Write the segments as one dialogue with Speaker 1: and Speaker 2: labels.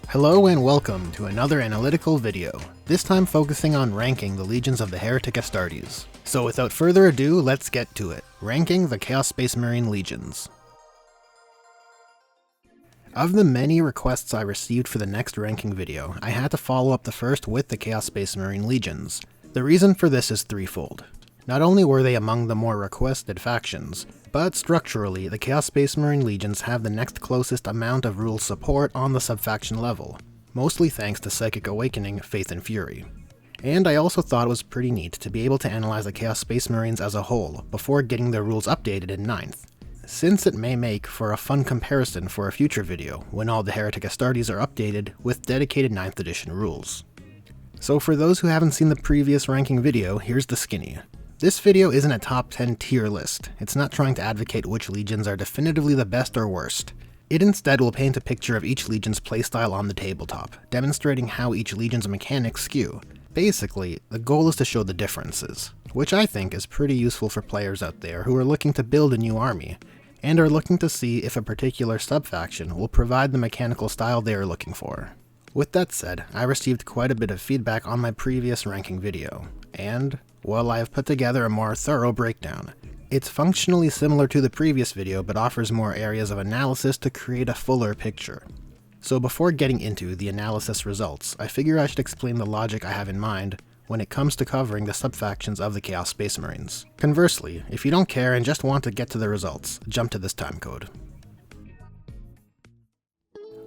Speaker 1: Hello and welcome to another analytical video, this time focusing on ranking the legions of the Heretic Astartes. So without further ado, let's get to it. Ranking the Chaos Space Marine legions. Of the many requests I received for the next ranking video, I had to follow up the first with the Chaos Space Marine legions. The reason for this is threefold. Not only were they among the more requested factions, but structurally, the Chaos Space Marine legions have the next closest amount of rule support on the subfaction level, mostly thanks to Psychic Awakening, Faith and Fury. And I also thought it was pretty neat to be able to analyze the Chaos Space Marines as a whole before getting their rules updated in 9th, since it may make for a fun comparison for a future video when all the Heretic Astartes are updated with dedicated 9th edition rules. So for those who haven't seen the previous ranking video, here's the skinny. This video isn't a top 10 tier list. It's not trying to advocate which legions are definitively the best or worst. It instead will paint a picture of each legion's playstyle on the tabletop, demonstrating how each legion's mechanics skew. Basically, the goal is to show the differences, which I think is pretty useful for players out there who are looking to build a new army, and are looking to see if a particular subfaction will provide the mechanical style they are looking for. With that said, I received quite a bit of feedback on my previous ranking video, and well, I have put together a more thorough breakdown. It's functionally similar to the previous video, but offers more areas of analysis to create a fuller picture. So before getting into the analysis results, I figure I should explain the logic I have in mind when it comes to covering the subfactions of the Chaos Space Marines. Conversely, if you don't care and just want to get to the results, jump to this timecode.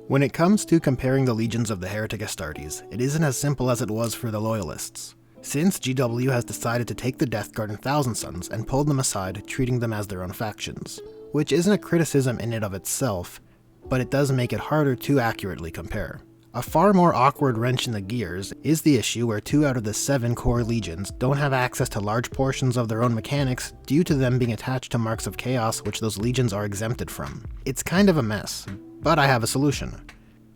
Speaker 1: When it comes to comparing the legions of the Heretic Astartes, it isn't as simple as it was for the Loyalists. Since GW has decided to take the Death Guard and Thousand Sons and pulled them aside, treating them as their own factions, which isn't a criticism in and of itself, but it does make it harder to accurately compare. A far more awkward wrench in the gears is the issue where 2 out of the 7 core legions don't have access to large portions of their own mechanics due to them being attached to marks of chaos which those legions are exempted from. It's kind of a mess, but I have a solution.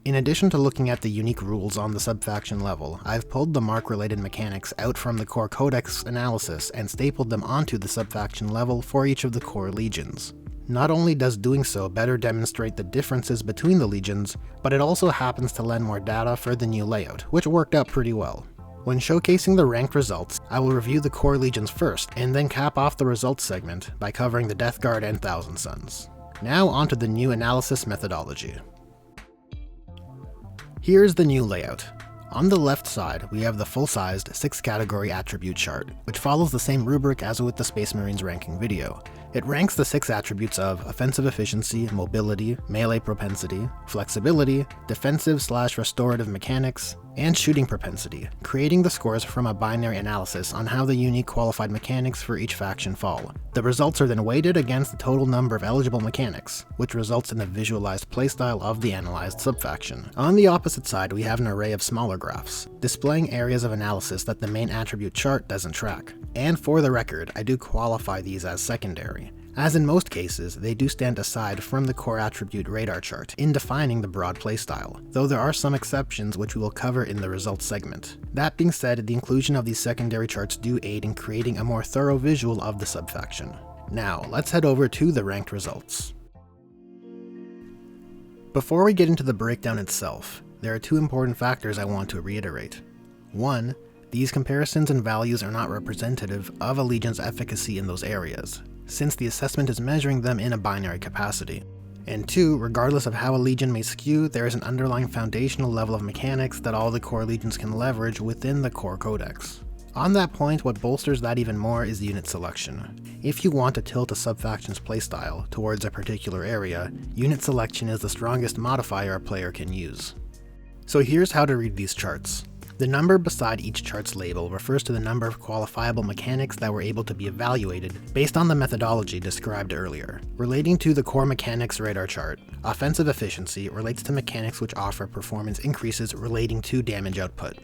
Speaker 1: In addition to looking at the unique rules on the subfaction level, I've pulled the mark-related mechanics out from the core codex analysis and stapled them onto the subfaction level for each of the core legions. Not only does doing so better demonstrate the differences between the legions, but it also happens to lend more data for the new layout, which worked out pretty well. When showcasing the ranked results, I will review the core legions first, and then cap off the results segment by covering the Death Guard and Thousand Sons. Now onto the new analysis methodology. Here's the new layout. On the left side, we have the full-sized 6-category attribute chart, which follows the same rubric as with the Space Marines ranking video. It ranks the 6 attributes of offensive efficiency, mobility, melee propensity, flexibility, defensive/restorative mechanics, and shooting propensity, creating the scores from a binary analysis on how the unique qualified mechanics for each faction fall. The results are then weighted against the total number of eligible mechanics, which results in a visualized playstyle of the analyzed subfaction. On the opposite side, we have an array of smaller graphs, displaying areas of analysis that the main attribute chart doesn't track. And for the record, I do qualify these as secondary, as in most cases, they do stand aside from the core attribute radar chart in defining the broad playstyle, though there are some exceptions which we will cover in the results segment. That being said, the inclusion of these secondary charts do aid in creating a more thorough visual of the subfaction. Now, let's head over to the ranked results. Before we get into the breakdown itself, there are 2 important factors I want to reiterate. 1. These comparisons and values are not representative of a legion's efficacy in those areas, since the assessment is measuring them in a binary capacity. And 2, regardless of how a legion may skew, there is an underlying foundational level of mechanics that all the core legions can leverage within the core codex. On that point, what bolsters that even more is unit selection. If you want to tilt a subfaction's playstyle towards a particular area, unit selection is the strongest modifier a player can use. So here's how to read these charts. The number beside each chart's label refers to the number of qualifiable mechanics that were able to be evaluated based on the methodology described earlier. Relating to the core mechanics radar chart, offensive efficiency relates to mechanics which offer performance increases relating to damage output.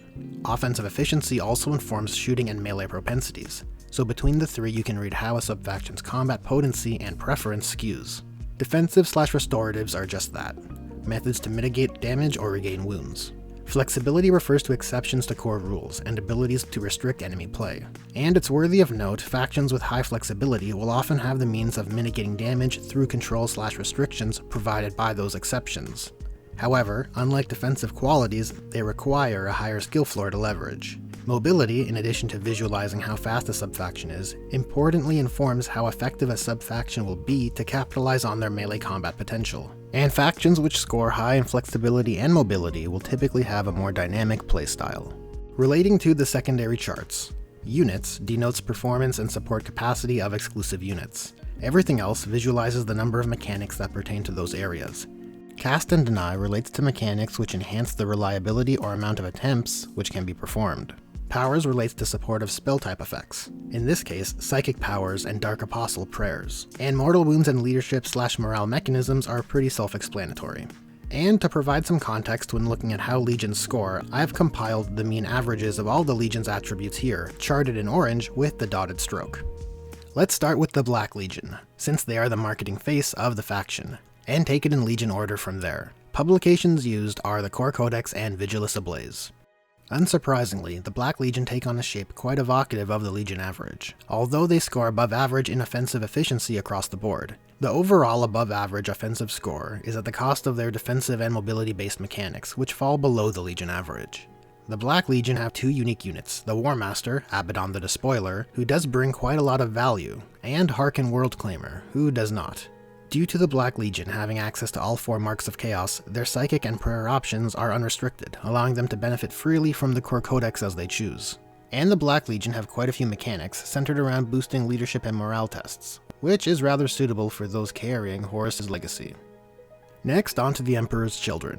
Speaker 1: Offensive efficiency also informs shooting and melee propensities, so between the 3 you can read how a subfaction's combat potency and preference skews. Defensive/restoratives are just that, methods to mitigate damage or regain wounds. Flexibility refers to exceptions to core rules and abilities to restrict enemy play. And it's worthy of note, factions with high flexibility will often have the means of mitigating damage through control/restrictions provided by those exceptions. However, unlike defensive qualities, they require a higher skill floor to leverage. Mobility, in addition to visualizing how fast a subfaction is, importantly informs how effective a subfaction will be to capitalize on their melee combat potential. And factions which score high in flexibility and mobility will typically have a more dynamic playstyle. Relating to the secondary charts, units denotes performance and support capacity of exclusive units. Everything else visualizes the number of mechanics that pertain to those areas. Cast and Deny relates to mechanics which enhance the reliability or amount of attempts which can be performed. Powers relates to support of spell type effects, in this case Psychic Powers and Dark Apostle prayers, and Mortal Wounds and leadership/morale mechanisms are pretty self-explanatory. And to provide some context when looking at how legions score, I have compiled the mean averages of all the legion's attributes here, charted in orange with the dotted stroke. Let's start with the Black Legion, since they are the marketing face of the faction, and take it in legion order from there. Publications used are the Core Codex and Vigilus Ablaze. Unsurprisingly, the Black Legion take on a shape quite evocative of the Legion average, although they score above average in offensive efficiency across the board. The overall above average offensive score is at the cost of their defensive and mobility based mechanics, which fall below the Legion average. The Black Legion have two unique units, the War Master, Abaddon the Despoiler, who does bring quite a lot of value, and Harken World Claimer, who does not. Due to the Black Legion having access to all four marks of chaos, their psychic and prayer options are unrestricted, allowing them to benefit freely from the core codex as they choose. And the Black Legion have quite a few mechanics centered around boosting leadership and morale tests, which is rather suitable for those carrying Horus's legacy. Next, onto the Emperor's Children,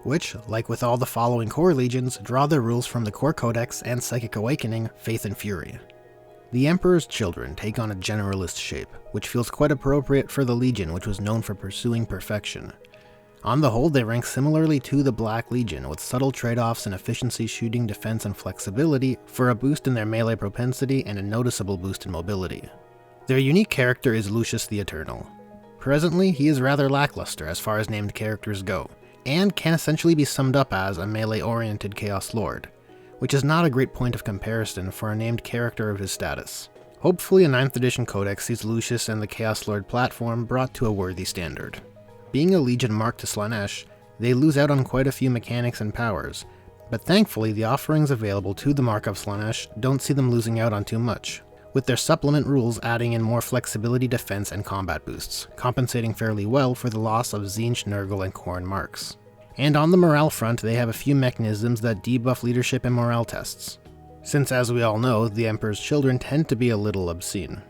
Speaker 1: which, like with all the following core legions, draw their rules from the core codex and Psychic Awakening, Faith and Fury. The Emperor's Children take on a generalist shape, which feels quite appropriate for the Legion, which was known for pursuing perfection. On the whole, they rank similarly to the Black Legion, with subtle trade-offs in efficiency, shooting, defense, and flexibility for a boost in their melee propensity and a noticeable boost in mobility. Their unique character is Lucius the Eternal. Presently, he is rather lackluster as far as named characters go, and can essentially be summed up as a melee-oriented Chaos Lord, which is not a great point of comparison for a named character of his status. Hopefully a 9th edition codex sees Lucius and the Chaos Lord platform brought to a worthy standard. Being a legion marked to Slaanesh, they lose out on quite a few mechanics and powers, but thankfully the offerings available to the Mark of Slaanesh don't see them losing out on too much, with their supplement rules adding in more flexibility, defense, and combat boosts, compensating fairly well for the loss of Tzeentch, Nurgle, and Khorne marks. And on the morale front, they have a few mechanisms that debuff leadership and morale tests, since as we all know, the Emperor's Children tend to be a little obscene.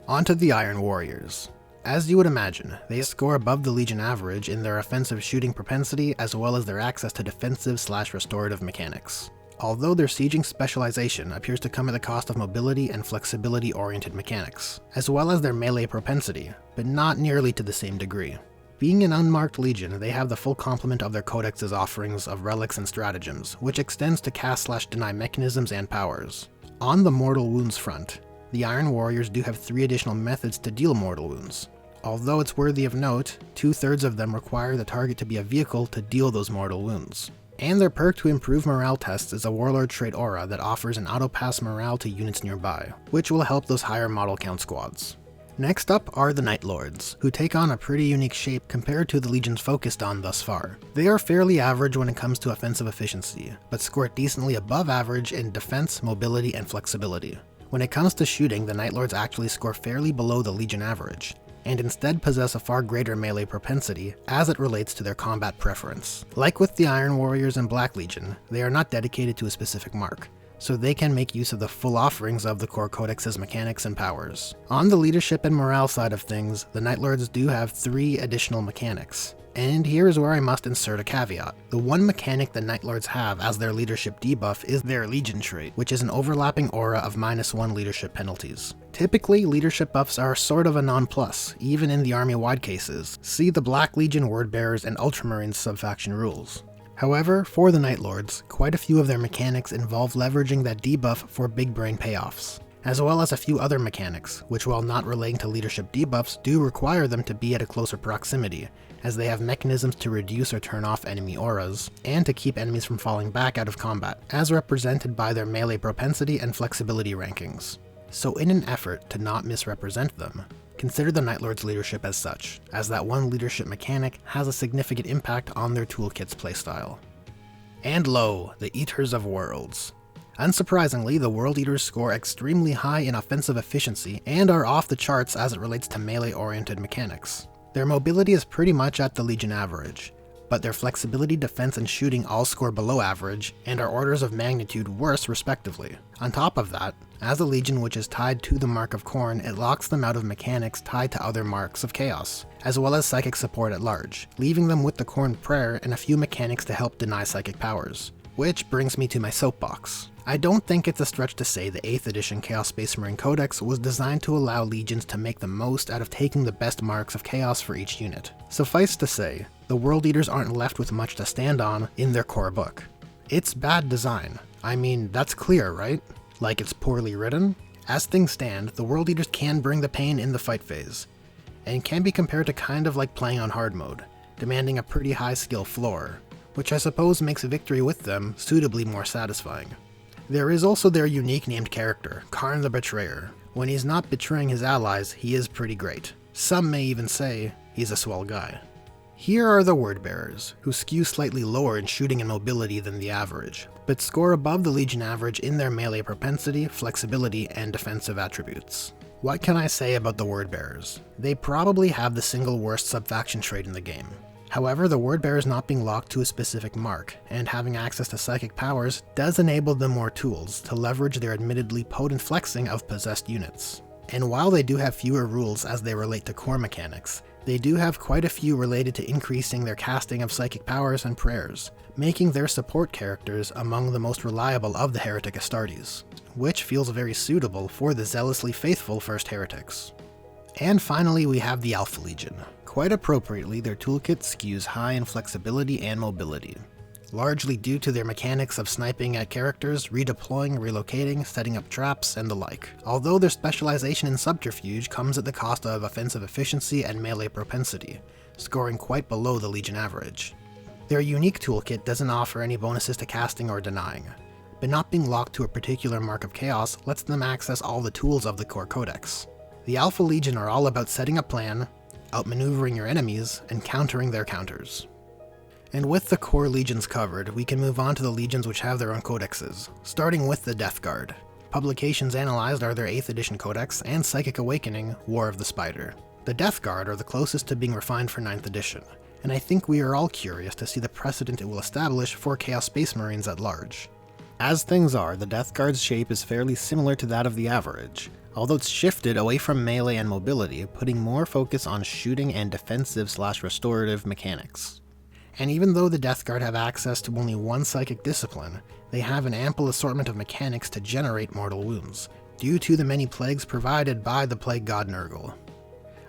Speaker 1: Onto the Iron Warriors. As you would imagine, they score above the Legion average in their offensive shooting propensity as well as their access to defensive/restorative mechanics. Although their sieging specialization appears to come at the cost of mobility and flexibility-oriented mechanics, as well as their melee propensity, but not nearly to the same degree. Being an unmarked legion, they have the full complement of their codex's offerings of relics and stratagems, which extends to cast/deny mechanisms and powers. On the mortal wounds front, the Iron Warriors do have 3 additional methods to deal mortal wounds. Although it's worthy of note, 2/3 of them require the target to be a vehicle to deal those mortal wounds. And their perk to improve morale tests is a Warlord trait aura that offers an auto-pass morale to units nearby, which will help those higher model count squads. Next up are the Night Lords, who take on a pretty unique shape compared to the legions focused on thus far. They are fairly average when it comes to offensive efficiency, but score decently above average in defense, mobility, and flexibility. When it comes to shooting, the Night Lords actually score fairly below the legion average, and instead possess a far greater melee propensity as it relates to their combat preference. Like with the Iron Warriors and Black Legion, they are not dedicated to a specific mark, so they can make use of the full offerings of the core codex's mechanics and powers. On the leadership and morale side of things, the Night Lords do have 3 additional mechanics. And here is where I must insert a caveat. The one mechanic the Night Lords have as their leadership debuff is their Legion trait, which is an overlapping aura of -1 leadership penalties. Typically, leadership buffs are sort of a non-plus, even in the army-wide cases. See the Black Legion Wordbearers and Ultramarines subfaction rules. However, for the Night Lords, quite a few of their mechanics involve leveraging that debuff for big brain payoffs, as well as a few other mechanics, which while not relating to leadership debuffs, do require them to be at a closer proximity, as they have mechanisms to reduce or turn off enemy auras, and to keep enemies from falling back out of combat, as represented by their melee propensity and flexibility rankings. So in an effort to not misrepresent them, consider the Night Lord's leadership as such, as that one leadership mechanic has a significant impact on their toolkit's playstyle. And lo, the Eaters of Worlds. Unsurprisingly, the World Eaters score extremely high in offensive efficiency and are off the charts as it relates to melee-oriented mechanics. Their mobility is pretty much at the Legion average, but their flexibility, defense, and shooting all score below average and are orders of magnitude worse respectively. On top of that, as a Legion which is tied to the Mark of Khorne, it locks them out of mechanics tied to other marks of chaos, as well as psychic support at large, leaving them with the Khorne Prayer and a few mechanics to help deny psychic powers. Which brings me to my soapbox. I don't think it's a stretch to say the 8th edition Chaos Space Marine Codex was designed to allow Legions to make the most out of taking the best marks of chaos for each unit. Suffice to say, the World Eaters aren't left with much to stand on in their core book. It's bad design. I mean, that's clear, right? Like it's poorly written? As things stand, the World Eaters can bring the pain in the fight phase, and can be compared to kind of like playing on hard mode, demanding a pretty high skill floor, which I suppose makes victory with them suitably more satisfying. There is also their unique named character, Karn the Betrayer. When he's not betraying his allies, he is pretty great. Some may even say he's a swell guy. Here are the Wordbearers, who skew slightly lower in shooting and mobility than the average, but score above the Legion average in their melee propensity, flexibility, and defensive attributes. What can I say about the Wordbearers? They probably have the single worst subfaction trait in the game. However, the Wordbearers not being locked to a specific mark, and having access to psychic powers, does enable them more tools to leverage their admittedly potent flexing of possessed units. And while they do have fewer rules as they relate to core mechanics, they do have quite a few related to increasing their casting of psychic powers and prayers, making their support characters among the most reliable of the Heretic Astartes, which feels very suitable for the zealously faithful First Heretics. And finally we have the Alpha Legion. Quite appropriately, their toolkit skews high in flexibility and mobility, largely due to their mechanics of sniping at characters, redeploying, relocating, setting up traps, and the like, although their specialization in subterfuge comes at the cost of offensive efficiency and melee propensity, scoring quite below the Legion average. Their unique toolkit doesn't offer any bonuses to casting or denying, but not being locked to a particular mark of chaos lets them access all the tools of the core codex. The Alpha Legion are all about setting a plan, outmaneuvering your enemies, and countering their counters. And with the core legions covered, we can move on to the legions which have their own codexes, starting with the Death Guard. Publications analyzed are their 8th edition codex and Psychic Awakening, War of the Spider. The Death Guard are the closest to being refined for 9th edition, and I think we are all curious to see the precedent it will establish for Chaos Space Marines at large. As things are, the Death Guard's shape is fairly similar to that of the average, although it's shifted away from melee and mobility, putting more focus on shooting and defensive/restorative mechanics. And even though the Death Guard have access to only one psychic discipline, they have an ample assortment of mechanics to generate mortal wounds, due to the many plagues provided by the Plague God Nurgle.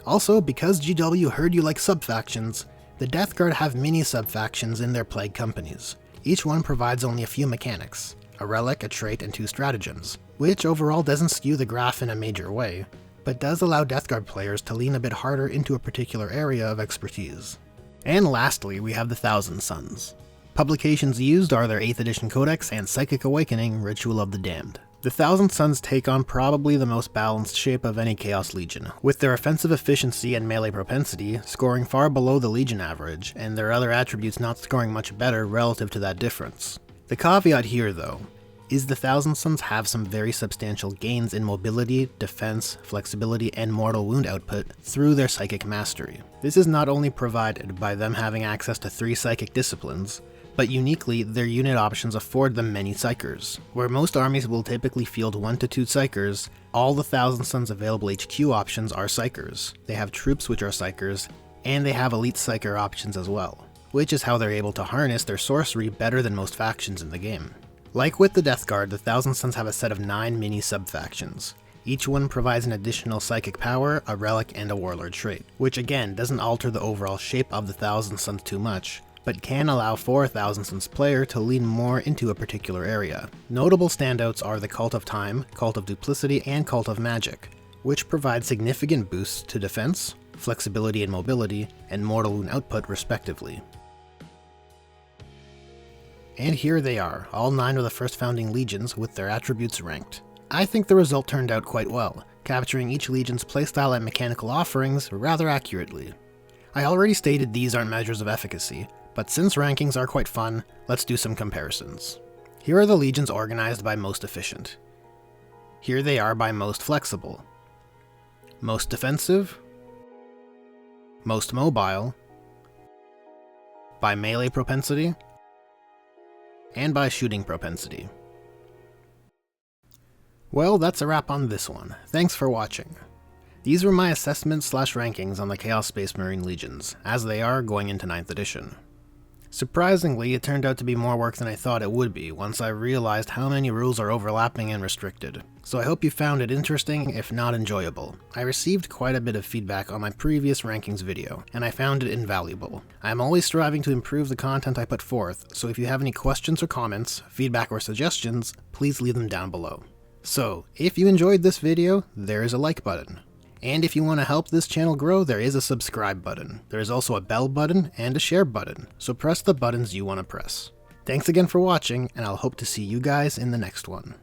Speaker 1: Also, because GW heard you like subfactions, the Death Guard have mini subfactions in their Plague companies. Each one provides only a few mechanics, a relic, a trait, and 2 stratagems, which overall doesn't skew the graph in a major way, but does allow Death Guard players to lean a bit harder into a particular area of expertise. And lastly, we have the Thousand Sons. Publications used are their 8th edition codex and Psychic Awakening, Ritual of the Damned. The Thousand Sons take on probably the most balanced shape of any Chaos Legion, with their offensive efficiency and melee propensity scoring far below the Legion average, and their other attributes not scoring much better relative to that difference. The caveat here, though, is the Thousand Sons have some very substantial gains in mobility, defense, flexibility, and mortal wound output through their psychic mastery. This is not only provided by them having access to 3 psychic disciplines, but uniquely, their unit options afford them many psychers. Where most armies will typically field 1 to 2 psychers, all the Thousand Sons available HQ options are psychers. They have troops which are psychers, and they have elite psycher options as well, which is how they're able to harness their sorcery better than most factions in the game. Like with the Death Guard, the Thousand Sons have a set of 9 mini sub-factions. Each one provides an additional psychic power, a relic, and a warlord trait, which again doesn't alter the overall shape of the Thousand Sons too much, but can allow for a Thousand Sons player to lean more into a particular area. Notable standouts are the Cult of Time, Cult of Duplicity, and Cult of Magic, which provide significant boosts to defense, flexibility and mobility, and mortal wound output respectively. And here they are, all 9 of the first founding legions with their attributes ranked. I think the result turned out quite well, capturing each legion's playstyle and mechanical offerings rather accurately. I already stated these aren't measures of efficacy, but since rankings are quite fun, let's do some comparisons. Here are the legions organized by most efficient. Here they are by most flexible. Most defensive, most mobile, by melee propensity, and by shooting propensity. Well, that's a wrap on this one. Thanks for watching. These were my assessments/rankings on the Chaos Space Marine Legions, as they are going into 9th edition. Surprisingly, it turned out to be more work than I thought it would be once I realized how many rules are overlapping and restricted. So I hope you found it interesting, if not enjoyable. I received quite a bit of feedback on my previous rankings video, and I found it invaluable. I am always striving to improve the content I put forth, so if you have any questions or comments, feedback or suggestions, please leave them down below. So, if you enjoyed this video, there is a like button. And if you want to help this channel grow, there is a subscribe button. There is also a bell button and a share button, so press the buttons you want to press. Thanks again for watching, and I'll hope to see you guys in the next one.